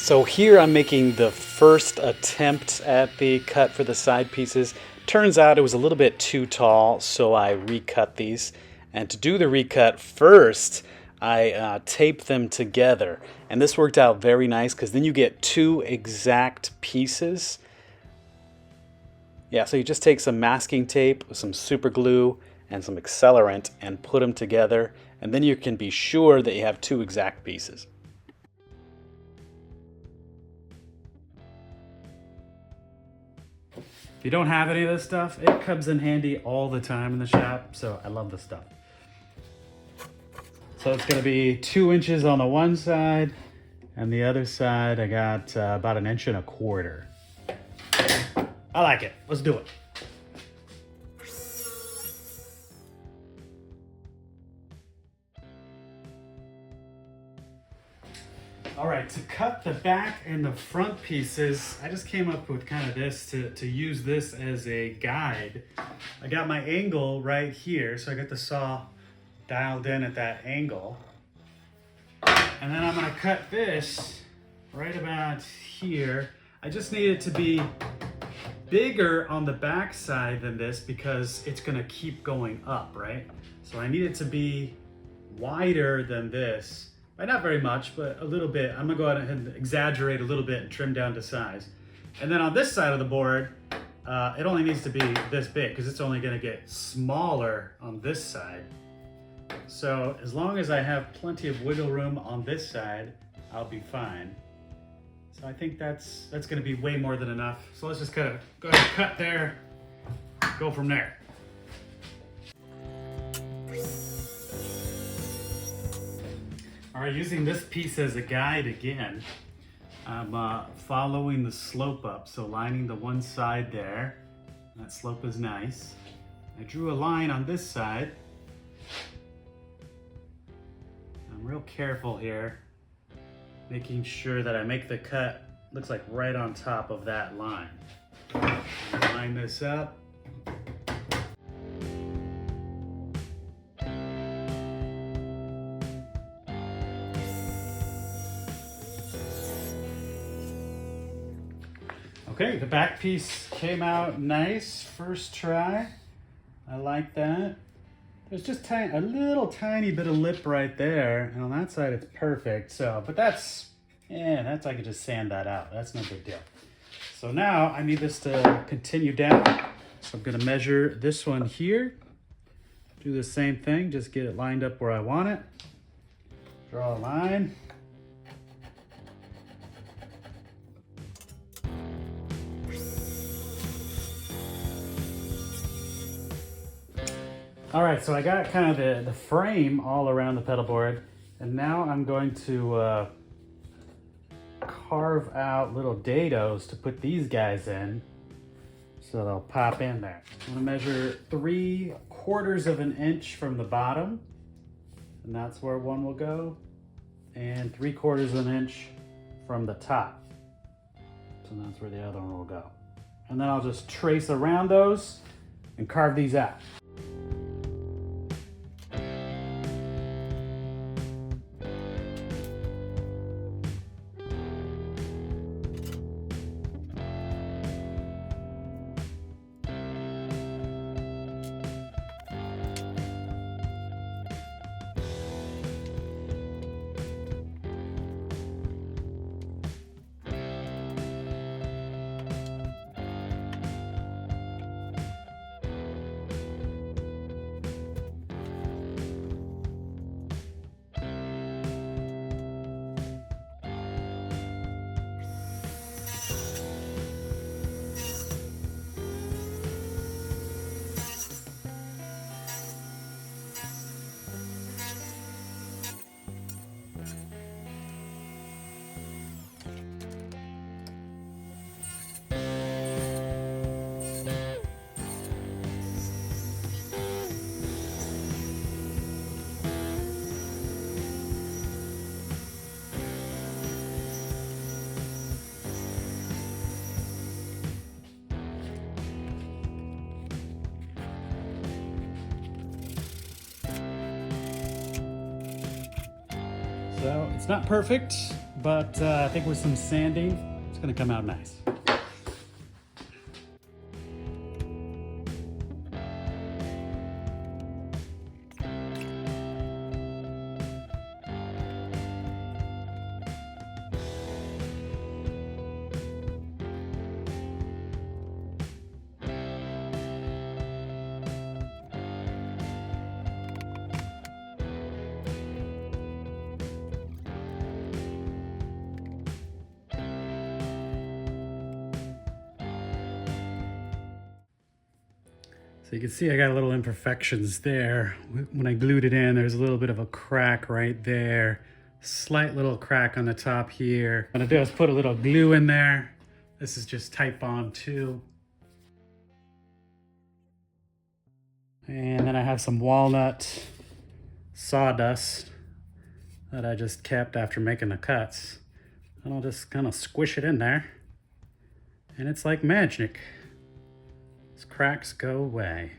So here I'm making the first attempt at the cut for the side pieces. Turns out it was a little bit too tall, so I recut these. And to do the recut first, I taped them together. And this worked out very nice because then you get two exact pieces. Yeah, so you just take some masking tape, some super glue, and some accelerant and put them together. And then you can be sure that you have two exact pieces. If you don't have any of this stuff, it comes in handy all the time in the shop, so I love this stuff. So it's gonna be 2 inches on the one side, and the other side I got about 1.25 inches. I like it, let's do it. All right, to cut the back and the front pieces, I just came up with kind of this to use this as a guide. I got my angle right here, so I got the saw dialed in at that angle. And then I'm gonna cut this right about here. I just need it to be bigger on the back side than this because it's gonna keep going up, right? So I need it to be wider than this. Not very much, but a little bit. I'm gonna go ahead and exaggerate a little bit and trim down to size. And then on this side of the board, it only needs to be this big because it's only gonna get smaller on this side. So as long as I have plenty of wiggle room on this side, I'll be fine. So I think that's gonna be way more than enough. So let's just kind of go ahead and cut there, go from there. All right, using this piece as a guide again, I'm following the slope up, so lining the one side there. That slope is nice. I drew a line on this side. I'm real careful here, making sure that I make the cut, looks like right on top of that line. Line this up. Okay, the back piece came out nice, first try. I like that. There's just a little tiny bit of lip right there, and on that side it's perfect. So, but that's I could just sand that out. That's no big deal. So now I need this to continue down. So I'm gonna measure this one here. Do the same thing, just get it lined up where I want it. Draw a line. All right, so I got kind of the frame all around the pedal board, and now I'm going to carve out little dados to put these guys in, so they'll pop in there. I'm gonna measure 3/4 of an inch from the bottom, and that's where one will go, and 3/4 of an inch from the top, so that's where the other one will go. And then I'll just trace around those and carve these out. So it's not perfect, but I think with some sanding, it's gonna come out nice. So you can see I got a little imperfections there. When I glued it in, there's a little bit of a crack right there. Slight little crack on the top here. What I'm gonna do is put a little glue in there. This is just Type Bond 2. And then I have some walnut sawdust that I just kept after making the cuts. And I'll just kind of squish it in there. And it's like magic. These cracks go away.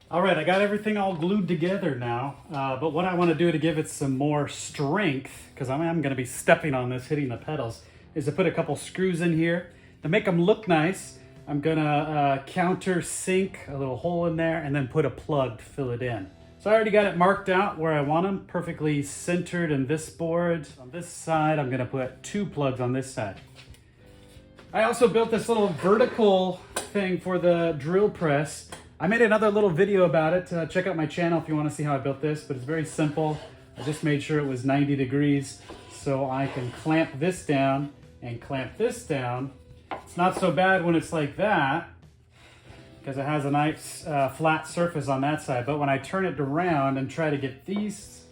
All right, I got everything all glued together now, but what I want to do to give it some more strength, because I'm going to be stepping on this, hitting the pedals, is to put a couple screws in here. To make them look nice, I'm going to countersink a little hole in there and then put a plug to fill it in. So I already got it marked out where I want them, perfectly centered in this board. On this side, I'm going to put 2 plugs on this side. I also built this little vertical thing for the drill press. I made another little video about it. Check out my channel if you want to see how I built this, but it's very simple. I just made sure it was 90 degrees so I can clamp this down and clamp this down. It's not so bad when it's like that because it has a nice flat surface on that side, but when I turn it around and try to get these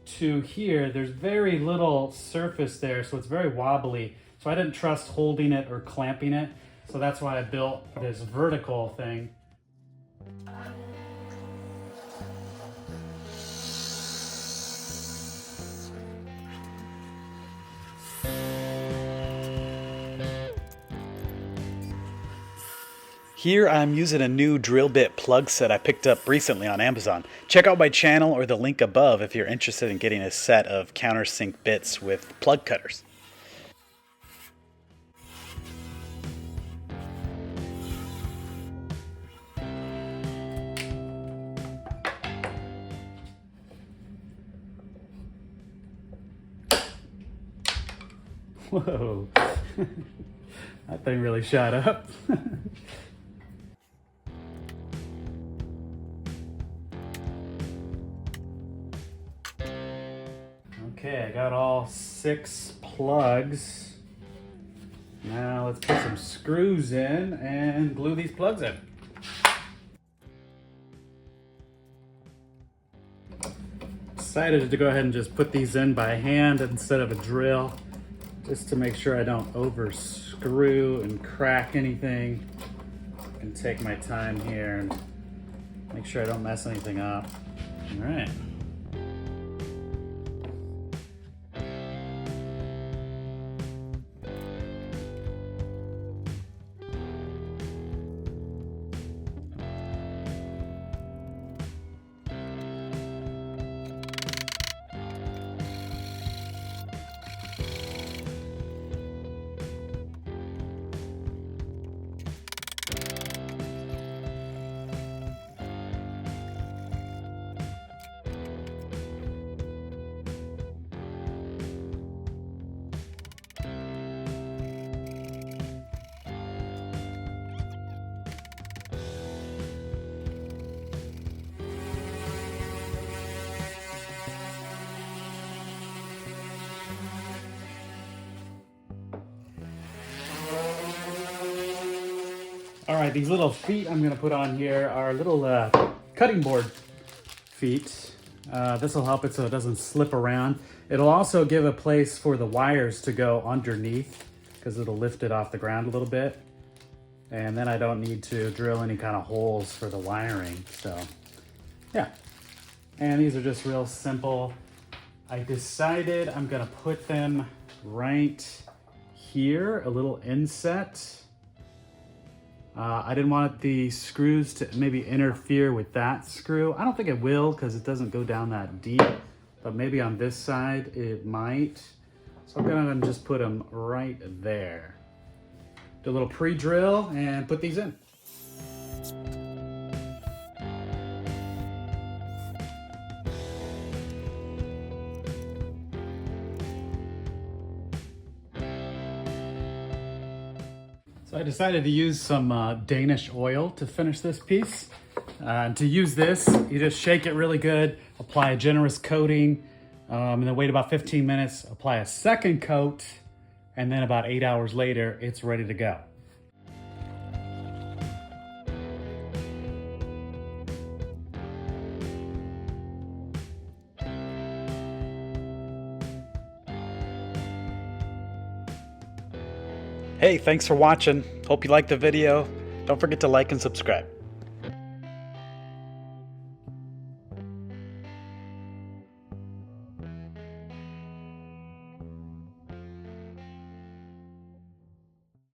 two here, there's very little surface there, so it's very wobbly. So I didn't trust holding it or clamping it, so that's why I built this vertical thing. Here I'm using a new drill bit plug set I picked up recently on Amazon. Check out my channel or the link above if you're interested in getting a set of countersink bits with plug cutters. Whoa, that thing really shot up. Okay, I got all 6 plugs. Now let's put some screws in and glue these plugs in. Decided to go ahead and just put these in by hand instead of a drill, just to make sure I don't over screw and crack anything. And take my time here and make sure I don't mess anything up. All right. All right, these little feet I'm gonna put on here are little cutting board feet. This will help it so it doesn't slip around. It'll also give a place for the wires to go underneath because it'll lift it off the ground a little bit. And then I don't need to drill any kind of holes for the wiring, so yeah. And these are just real simple. I decided I'm gonna put them right here, a little inset. I didn't want the screws to maybe interfere with that screw. I don't think it will because it doesn't go down that deep, but maybe on this side it might. So I'm gonna just put them right there. Do a little pre-drill and put these in. So I decided to use some Danish oil to finish this piece. And to use this, you just shake it really good, apply a generous coating, and then wait about 15 minutes, apply a second coat, and then about 8 hours later, it's ready to go. Hey, thanks for watching. Hope you liked the video. Don't forget to like and subscribe.